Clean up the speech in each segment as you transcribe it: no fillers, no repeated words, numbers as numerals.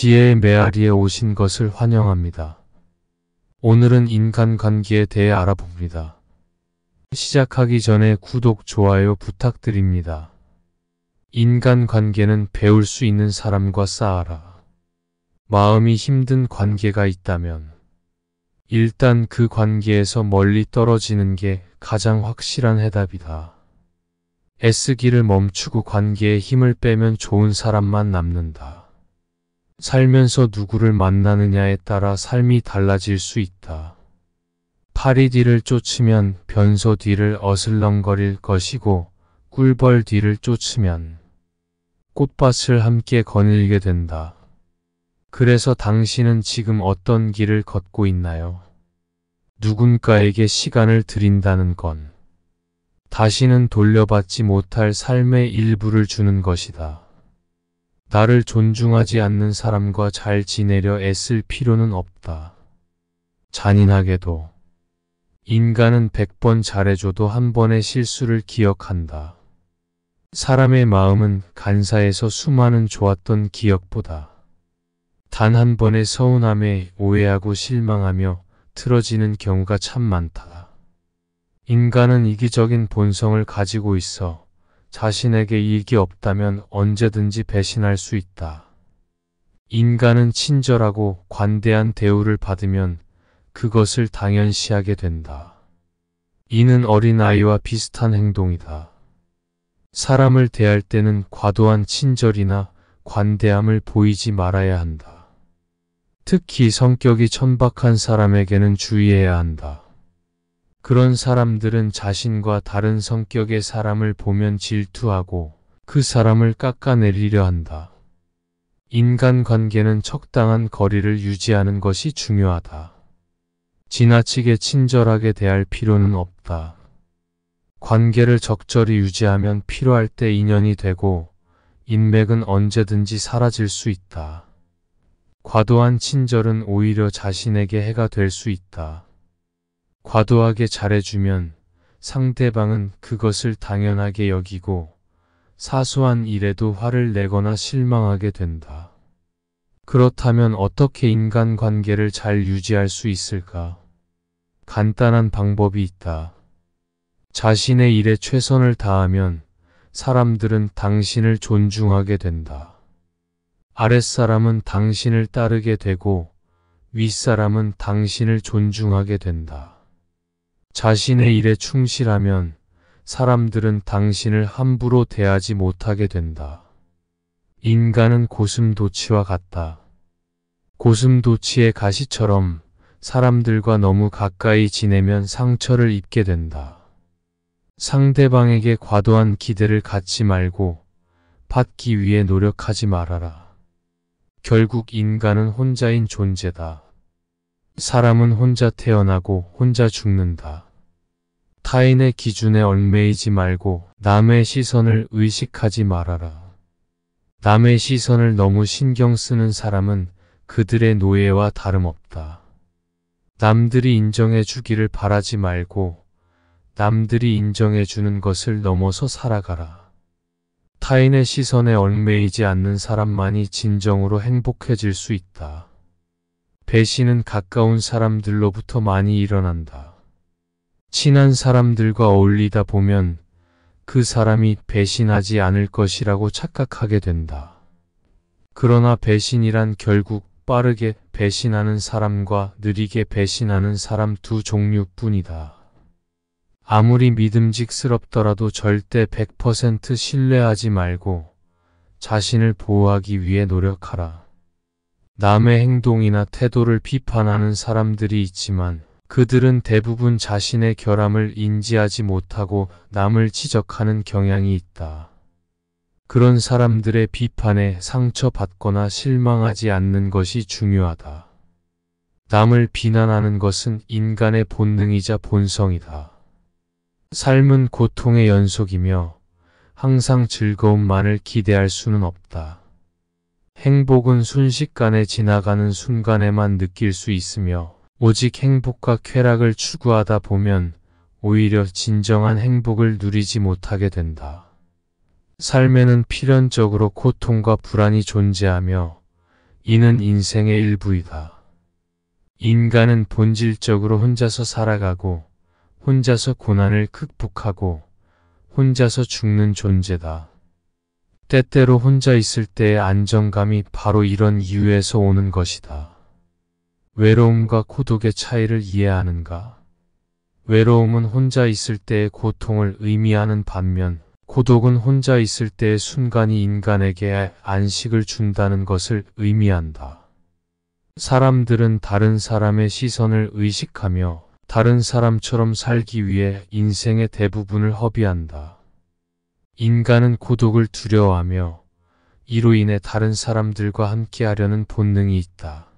지혜의 메아리에 오신 것을 환영합니다. 오늘은 인간관계에 대해 알아봅니다. 시작하기 전에 구독, 좋아요 부탁드립니다. 인간관계는 배울 수 있는 사람과 쌓아라. 마음이 힘든 관계가 있다면 일단 그 관계에서 멀리 떨어지는 게 가장 확실한 해답이다. 애쓰기를 멈추고 관계에 힘을 빼면 좋은 사람만 남는다. 살면서 누구를 만나느냐에 따라 삶이 달라질 수 있다. 파리 뒤를 쫓으면 변소 뒤를 어슬렁거릴 것이고 꿀벌 뒤를 쫓으면 꽃밭을 함께 거닐게 된다. 그래서 당신은 지금 어떤 길을 걷고 있나요? 누군가에게 시간을 들인다는 건 다시는 돌려받지 못할 삶의 일부를 주는 것이다. 나를 존중하지 않는 사람과 잘 지내려 애쓸 필요는 없다. 잔인하게도 인간은 100번 잘해줘도 한 번의 실수를 기억한다. 사람의 마음은 간사해서 수많은 좋았던 기억보다 단 한 번의 서운함에 오해하고 실망하며 틀어지는 경우가 참 많다. 인간은 이기적인 본성을 가지고 있어 자신에게 이익이 없다면 언제든지 배신할 수 있다. 인간은 친절하고 관대한 대우를 받으면 그것을 당연시하게 된다. 이는 어린아이와 비슷한 행동이다. 사람을 대할 때는 과도한 친절이나 관대함을 보이지 말아야 한다. 특히 성격이 천박한 사람에게는 주의해야 한다. 그런 사람들은 자신과 다른 성격의 사람을 보면 질투하고 그 사람을 깎아내리려 한다. 인간관계는 적당한 거리를 유지하는 것이 중요하다. 지나치게 친절하게 대할 필요는 없다. 관계를 적절히 유지하면 필요할 때 인연이 되고 인맥은 언제든지 사라질 수 있다. 과도한 친절은 오히려 자신에게 해가 될 수 있다. 과도하게 잘해주면 상대방은 그것을 당연하게 여기고 사소한 일에도 화를 내거나 실망하게 된다. 그렇다면 어떻게 인간관계를 잘 유지할 수 있을까? 간단한 방법이 있다. 자신의 일에 최선을 다하면 사람들은 당신을 존중하게 된다. 아랫사람은 당신을 따르게 되고 윗사람은 당신을 존중하게 된다. 자신의 일에 충실하면 사람들은 당신을 함부로 대하지 못하게 된다. 인간은 고슴도치와 같다. 고슴도치의 가시처럼 사람들과 너무 가까이 지내면 상처를 입게 된다. 상대방에게 과도한 기대를 갖지 말고 받기 위해 노력하지 말아라. 결국 인간은 혼자인 존재다. 사람은 혼자 태어나고 혼자 죽는다. 타인의 기준에 얽매이지 말고 남의 시선을 의식하지 말아라. 남의 시선을 너무 신경 쓰는 사람은 그들의 노예와 다름없다. 남들이 인정해 주기를 바라지 말고 남들이 인정해 주는 것을 넘어서 살아가라. 타인의 시선에 얽매이지 않는 사람만이 진정으로 행복해질 수 있다. 배신은 가까운 사람들로부터 많이 일어난다. 친한 사람들과 어울리다 보면 그 사람이 배신하지 않을 것이라고 착각하게 된다. 그러나 배신이란 결국 빠르게 배신하는 사람과 느리게 배신하는 사람 두 종류뿐이다. 아무리 믿음직스럽더라도 절대 100% 신뢰하지 말고 자신을 보호하기 위해 노력하라. 남의 행동이나 태도를 비판하는 사람들이 있지만 그들은 대부분 자신의 결함을 인지하지 못하고 남을 지적하는 경향이 있다. 그런 사람들의 비판에 상처받거나 실망하지 않는 것이 중요하다. 남을 비난하는 것은 인간의 본능이자 본성이다. 삶은 고통의 연속이며 항상 즐거움만을 기대할 수는 없다. 행복은 순식간에 지나가는 순간에만 느낄 수 있으며 오직 행복과 쾌락을 추구하다 보면 오히려 진정한 행복을 누리지 못하게 된다. 삶에는 필연적으로 고통과 불안이 존재하며 이는 인생의 일부이다. 인간은 본질적으로 혼자서 살아가고 혼자서 고난을 극복하고 혼자서 죽는 존재다. 때때로 혼자 있을 때의 안정감이 바로 이런 이유에서 오는 것이다. 외로움과 고독의 차이를 이해하는가? 외로움은 혼자 있을 때의 고통을 의미하는 반면 고독은 혼자 있을 때의 순간이 인간에게 안식을 준다는 것을 의미한다. 사람들은 다른 사람의 시선을 의식하며 다른 사람처럼 살기 위해 인생의 대부분을 허비한다. 인간은 고독을 두려워하며 이로 인해 다른 사람들과 함께하려는 본능이 있다.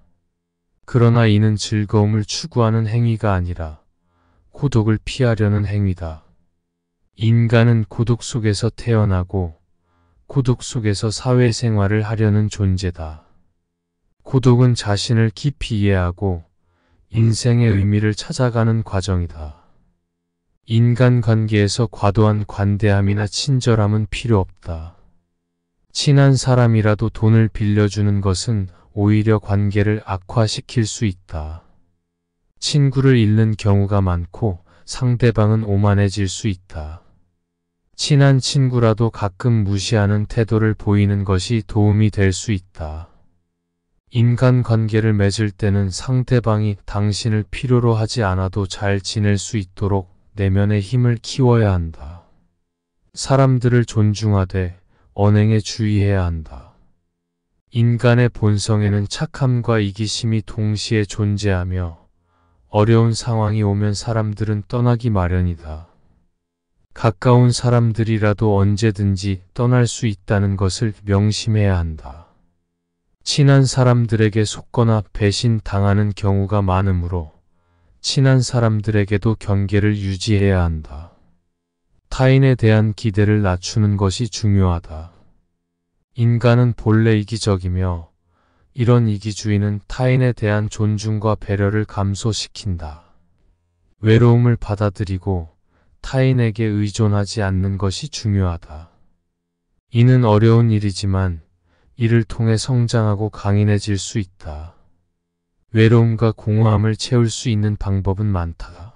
그러나 이는 즐거움을 추구하는 행위가 아니라 고독을 피하려는 행위다. 인간은 고독 속에서 태어나고 고독 속에서 사회생활을 하려는 존재다. 고독은 자신을 깊이 이해하고 인생의 의미를 찾아가는 과정이다. 인간관계에서 과도한 관대함이나 친절함은 필요 없다. 친한 사람이라도 돈을 빌려주는 것은 오히려 관계를 악화시킬 수 있다. 친구를 잃는 경우가 많고 상대방은 오만해질 수 있다. 친한 친구라도 가끔 무시하는 태도를 보이는 것이 도움이 될 수 있다. 인간관계를 맺을 때는 상대방이 당신을 필요로 하지 않아도 잘 지낼 수 있도록 내면의 힘을 키워야 한다. 사람들을 존중하되 언행에 주의해야 한다. 인간의 본성에는 착함과 이기심이 동시에 존재하며 어려운 상황이 오면 사람들은 떠나기 마련이다. 가까운 사람들이라도 언제든지 떠날 수 있다는 것을 명심해야 한다. 친한 사람들에게 속거나 배신당하는 경우가 많으므로 친한 사람들에게도 경계를 유지해야 한다. 타인에 대한 기대를 낮추는 것이 중요하다. 인간은 본래 이기적이며 이런 이기주의는 타인에 대한 존중과 배려를 감소시킨다. 외로움을 받아들이고 타인에게 의존하지 않는 것이 중요하다. 이는 어려운 일이지만 이를 통해 성장하고 강인해질 수 있다. 외로움과 공허함을 채울 수 있는 방법은 많다.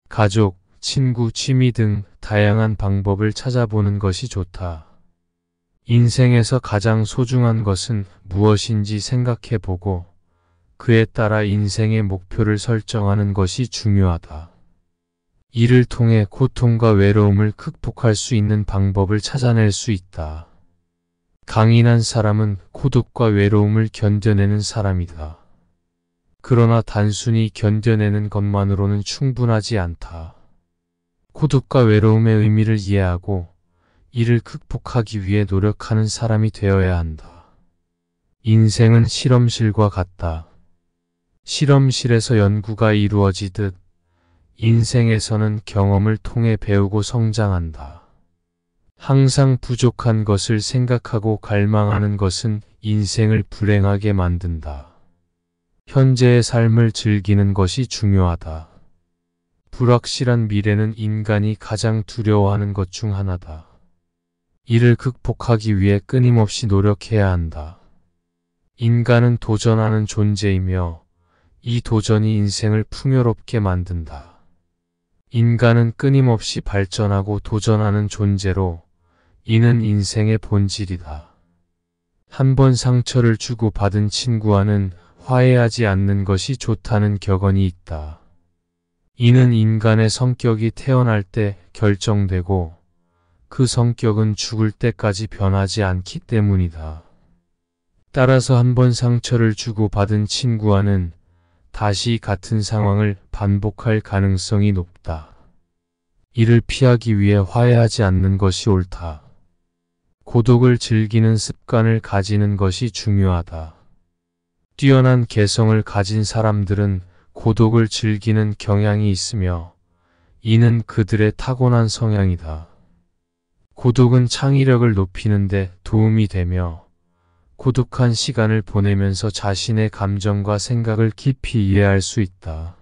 가족, 친구, 취미 등 다양한 방법을 찾아보는 것이 좋다. 인생에서 가장 소중한 것은 무엇인지 생각해보고 그에 따라 인생의 목표를 설정하는 것이 중요하다. 이를 통해 고통과 외로움을 극복할 수 있는 방법을 찾아낼 수 있다. 강인한 사람은 고독과 외로움을 견뎌내는 사람이다. 그러나 단순히 견뎌내는 것만으로는 충분하지 않다. 고독과 외로움의 의미를 이해하고 이를 극복하기 위해 노력하는 사람이 되어야 한다. 인생은 실험실과 같다. 실험실에서 연구가 이루어지듯 인생에서는 경험을 통해 배우고 성장한다. 항상 부족한 것을 생각하고 갈망하는 것은 인생을 불행하게 만든다. 현재의 삶을 즐기는 것이 중요하다. 불확실한 미래는 인간이 가장 두려워하는 것 중 하나다. 이를 극복하기 위해 끊임없이 노력해야 한다. 인간은 도전하는 존재이며 이 도전이 인생을 풍요롭게 만든다. 인간은 끊임없이 발전하고 도전하는 존재로 이는 인생의 본질이다. 한 번 상처를 주고 받은 친구와는 화해하지 않는 것이 좋다는 격언이 있다. 이는 인간의 성격이 태어날 때 결정되고 그 성격은 죽을 때까지 변하지 않기 때문이다. 따라서 한 번 상처를 주고 받은 친구와는 다시 같은 상황을 반복할 가능성이 높다. 이를 피하기 위해 화해하지 않는 것이 옳다. 고독을 즐기는 습관을 가지는 것이 중요하다. 뛰어난 개성을 가진 사람들은 고독을 즐기는 경향이 있으며 이는 그들의 타고난 성향이다. 고독은 창의력을 높이는 데 도움이 되며 고독한 시간을 보내면서 자신의 감정과 생각을 깊이 이해할 수 있다.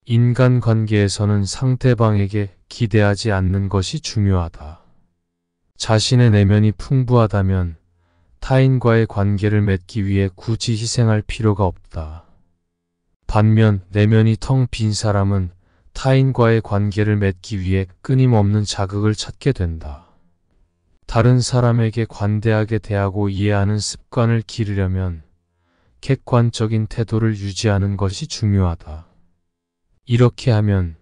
인간관계에서는 상대방에게 기대하지 않는 것이 중요하다. 자신의 내면이 풍부하다면 타인과의 관계를 맺기 위해 굳이 희생할 필요가 없다. 반면 내면이 텅 빈 사람은 타인과의 관계를 맺기 위해 끊임없는 자극을 찾게 된다. 다른 사람에게 관대하게 대하고 이해하는 습관을 기르려면 객관적인 태도를 유지하는 것이 중요하다. 이렇게 하면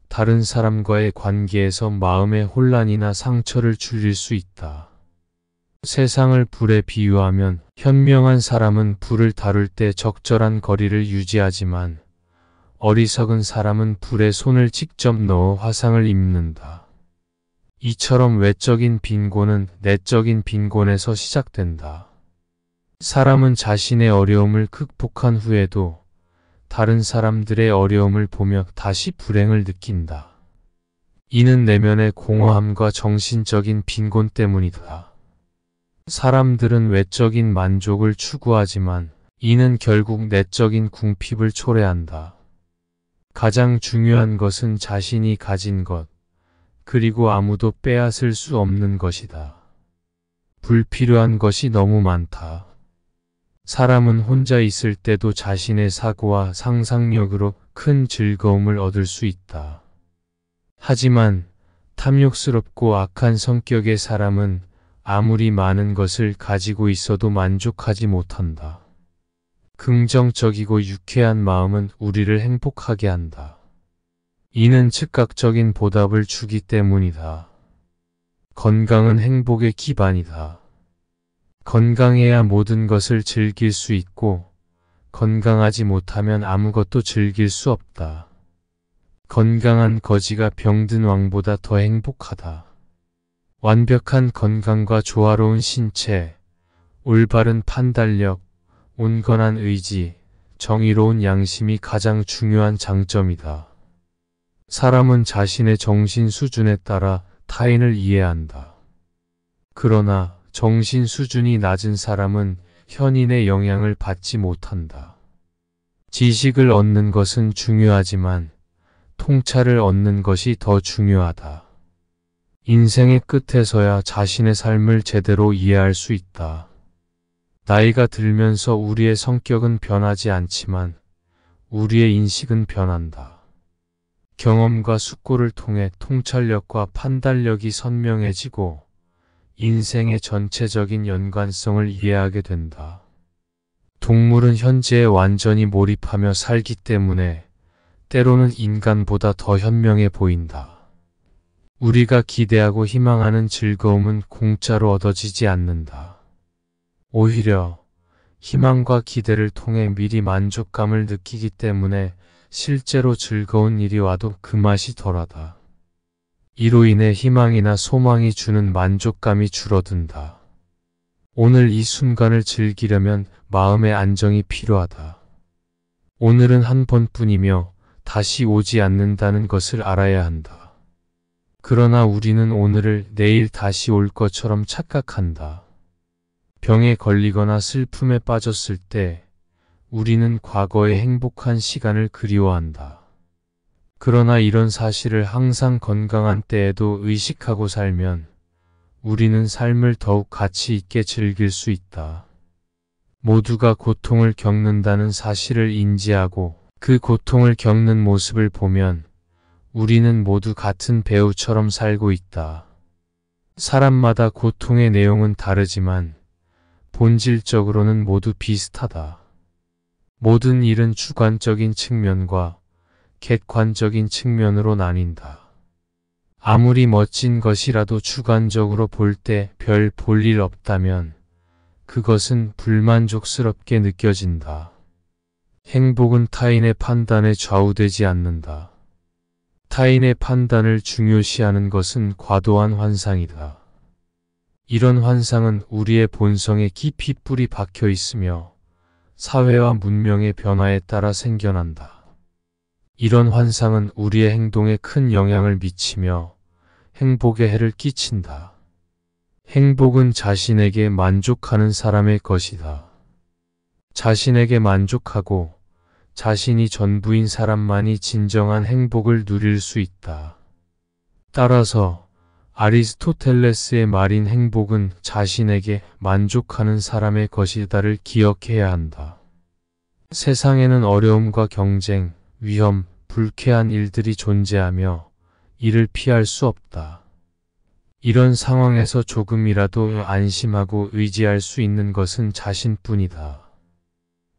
다른 사람과의 관계에서 마음의 혼란이나 상처를 줄일 수 있다. 세상을 불에 비유하면 현명한 사람은 불을 다룰 때 적절한 거리를 유지하지만 어리석은 사람은 불에 손을 직접 넣어 화상을 입는다. 이처럼 외적인 빈곤은 내적인 빈곤에서 시작된다. 사람은 자신의 어려움을 극복한 후에도 다른 사람들의 어려움을 보며 다시 불행을 느낀다. 이는 내면의 공허함과 정신적인 빈곤 때문이다. 사람들은 외적인 만족을 추구하지만 이는 결국 내적인 궁핍을 초래한다. 가장 중요한 것은 자신이 가진 것, 그리고 아무도 빼앗을 수 없는 것이다. 불필요한 것이 너무 많다. 사람은 혼자 있을 때도 자신의 사고와 상상력으로 큰 즐거움을 얻을 수 있다. 하지만 탐욕스럽고 악한 성격의 사람은 아무리 많은 것을 가지고 있어도 만족하지 못한다. 긍정적이고 유쾌한 마음은 우리를 행복하게 한다. 이는 즉각적인 보답을 주기 때문이다. 건강은 행복의 기반이다. 건강해야 모든 것을 즐길 수 있고 건강하지 못하면 아무것도 즐길 수 없다. 건강한 거지가 병든 왕보다 더 행복하다. 완벽한 건강과 조화로운 신체, 올바른 판단력, 온건한 의지, 정의로운 양심이 가장 중요한 장점이다. 사람은 자신의 정신 수준에 따라 타인을 이해한다. 그러나 정신 수준이 낮은 사람은 현인의 영향을 받지 못한다. 지식을 얻는 것은 중요하지만 통찰을 얻는 것이 더 중요하다. 인생의 끝에서야 자신의 삶을 제대로 이해할 수 있다. 나이가 들면서 우리의 성격은 변하지 않지만 우리의 인식은 변한다. 경험과 숙고를 통해 통찰력과 판단력이 선명해지고 인생의 전체적인 연관성을 이해하게 된다. 동물은 현재에 완전히 몰입하며 살기 때문에 때로는 인간보다 더 현명해 보인다. 우리가 기대하고 희망하는 즐거움은 공짜로 얻어지지 않는다. 오히려 희망과 기대를 통해 미리 만족감을 느끼기 때문에 실제로 즐거운 일이 와도 그 맛이 덜하다. 이로 인해 희망이나 소망이 주는 만족감이 줄어든다. 오늘 이 순간을 즐기려면 마음의 안정이 필요하다. 오늘은 한 번뿐이며 다시 오지 않는다는 것을 알아야 한다. 그러나 우리는 오늘을 내일 다시 올 것처럼 착각한다. 병에 걸리거나 슬픔에 빠졌을 때 우리는 과거의 행복한 시간을 그리워한다. 그러나 이런 사실을 항상 건강한 때에도 의식하고 살면 우리는 삶을 더욱 가치 있게 즐길 수 있다. 모두가 고통을 겪는다는 사실을 인지하고 그 고통을 겪는 모습을 보면 우리는 모두 같은 배우처럼 살고 있다. 사람마다 고통의 내용은 다르지만 본질적으로는 모두 비슷하다. 모든 일은 주관적인 측면과 객관적인 측면으로 나뉜다. 아무리 멋진 것이라도 주관적으로 볼 때 별 볼 일 없다면 그것은 불만족스럽게 느껴진다. 행복은 타인의 판단에 좌우되지 않는다. 타인의 판단을 중요시하는 것은 과도한 환상이다. 이런 환상은 우리의 본성에 깊이 뿌리 박혀 있으며 사회와 문명의 변화에 따라 생겨난다. 이런 환상은 우리의 행동에 큰 영향을 미치며 행복에 해를 끼친다. 행복은 자신에게 만족하는 사람의 것이다. 자신에게 만족하고 자신이 전부인 사람만이 진정한 행복을 누릴 수 있다. 따라서 아리스토텔레스의 말인 행복은 자신에게 만족하는 사람의 것이다를 기억해야 한다. 세상에는 어려움과 경쟁, 위험, 불쾌한 일들이 존재하며 이를 피할 수 없다. 이런 상황에서 조금이라도 안심하고 의지할 수 있는 것은 자신뿐이다.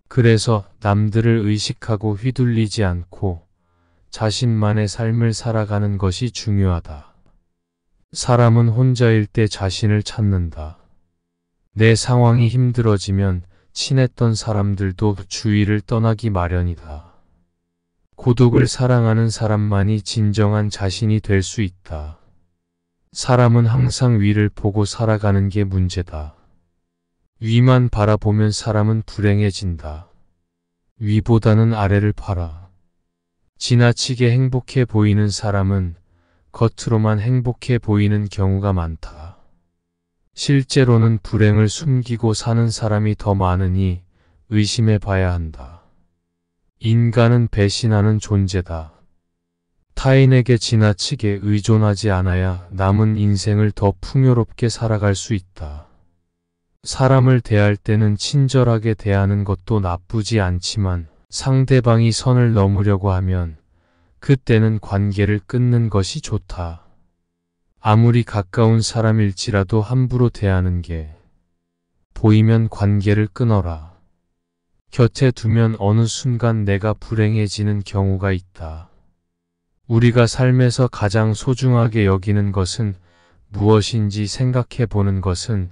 그래서 남들을 의식하고 휘둘리지 않고 자신만의 삶을 살아가는 것이 중요하다. 사람은 혼자일 때 자신을 찾는다. 내 상황이 힘들어지면 친했던 사람들도 주위를 떠나기 마련이다. 고독을 사랑하는 사람만이 진정한 자신이 될 수 있다. 사람은 항상 위를 보고 살아가는 게 문제다. 위만 바라보면 사람은 불행해진다. 위보다는 아래를 봐라. 지나치게 행복해 보이는 사람은 겉으로만 행복해 보이는 경우가 많다. 실제로는 불행을 숨기고 사는 사람이 더 많으니 의심해 봐야 한다. 인간은 배신하는 존재다. 타인에게 지나치게 의존하지 않아야 남은 인생을 더 풍요롭게 살아갈 수 있다. 사람을 대할 때는 친절하게 대하는 것도 나쁘지 않지만 상대방이 선을 넘으려고 하면 그때는 관계를 끊는 것이 좋다. 아무리 가까운 사람일지라도 함부로 대하는 게 보이면 관계를 끊어라. 곁에 두면 어느 순간 내가 불행해지는 경우가 있다. 우리가 삶에서 가장 소중하게 여기는 것은 무엇인지 생각해 보는 것은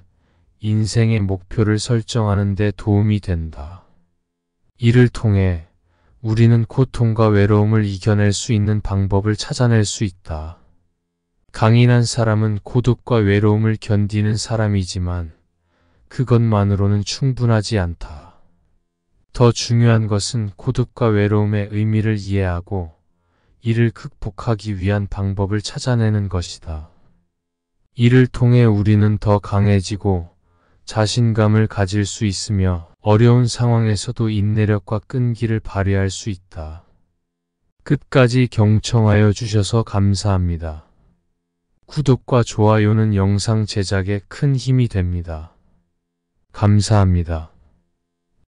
인생의 목표를 설정하는 데 도움이 된다. 이를 통해 우리는 고통과 외로움을 이겨낼 수 있는 방법을 찾아낼 수 있다. 강인한 사람은 고독과 외로움을 견디는 사람이지만 그것만으로는 충분하지 않다. 더 중요한 것은 고독과 외로움의 의미를 이해하고 이를 극복하기 위한 방법을 찾아내는 것이다. 이를 통해 우리는 더 강해지고 자신감을 가질 수 있으며 어려운 상황에서도 인내력과 끈기를 발휘할 수 있다. 끝까지 경청하여 주셔서 감사합니다. 구독과 좋아요는 영상 제작에 큰 힘이 됩니다. 감사합니다.